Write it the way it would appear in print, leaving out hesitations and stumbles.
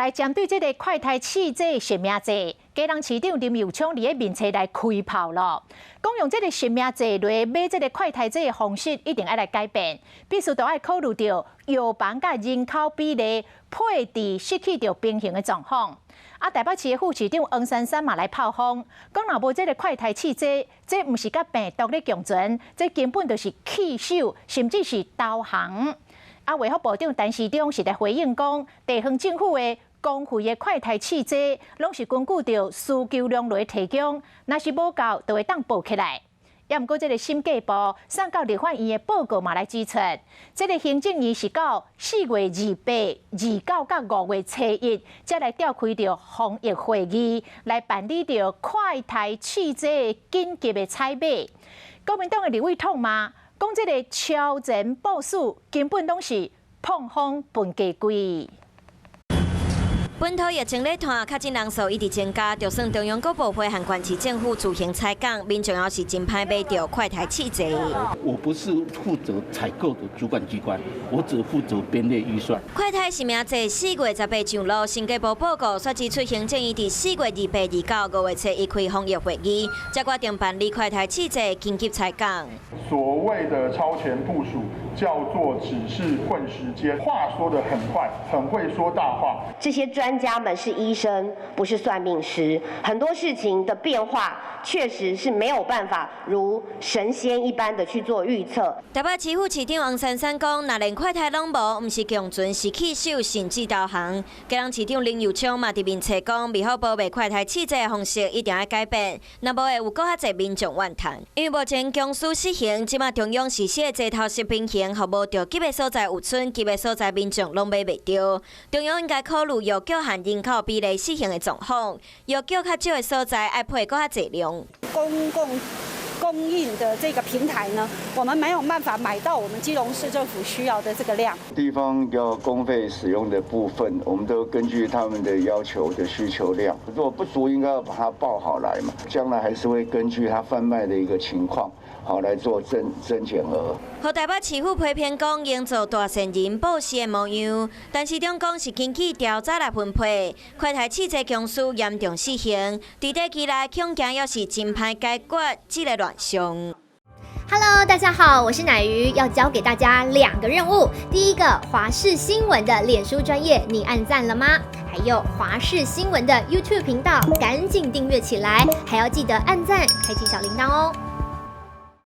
来针对这个快筛试剂实名制，基隆市长林右昌伫个面册来开炮咯。讲用这个实名制来买这个快筛剂的方式，一定要来改变，必须都要考虑到药房甲人口比例配置失去到平衡的状况。台北市的副市长黄珊珊嘛来炮轰，讲若无这个快筛试剂，这毋是甲病毒咧共存，这根本就是弃守，甚至是投降。卫福部长陈时中是在回应讲，地方政府的公费的快筛试剂，拢是根据着需求量来提供，若是无够，就会当补起来。也毋过，这个审计部送到立法院的报告嘛来指出，这个行政院是到4月28、29到5月7日，才来召开着防疫会议，来办理着快筛试剂紧急的采买。国民党的立委痛骂，讲这个超前部署根本拢是碰风分家规。本土疫情咧拖，确诊人数一直增加，就算中央各部会和县市政府自行采购，民众也是真歹买到快筛试剂。我不是负责采购的主管机关，我只负责编列预算。快筛实名制4月18上路，审计部报告说指出，行政院伫4月28、29、5月7日开防疫会议，才决定办理快筛试剂紧急采购。所谓的超前部署，叫做只是混时间，话说得很快，很会说大话。这些专家们是医生，不是算命师，很多事情的变化确实是没有办法如神仙一般的去做预测。台北市副市长黄珊珊讲，若连快筛拢无，毋是共存，是弃守，甚至投降。基隆市长林右昌嘛伫面册讲，未好保卖快筛试剂的方式一定要改变，若无会有更较侪民众怨叹。因为目前公司实行，即马中央实施的街头食平衡，服务着急的所在有剩，急的所在民众拢买袂到。中央应该考虑药局和人口比例失衡的状况，药局较少的所在爱配更较侪量。公共供应的这个平台呢，我们没有办法买到我们基隆市政府需要的这个量。地方要公费使用的部分，我们都根据他们的要求的需求量，如果不足，应该要把它报好来嘛。将来还是会根据它贩卖的一个情况，好来做增减额。和台北市府批评讲，营造大善人报喜的模样，但市长讲是根据调查来分配，快筛试剂公司严重失衡，伫短期内恐惊也是真歹解决这个乱象。Hello， 大家好，我是乃瑜，要教给大家2个任务。第一个，华视新闻的脸书专页，你按赞了吗？还有华视新闻的 YouTube 频道，赶紧订阅起来，还要记得按赞，开启小铃铛哦。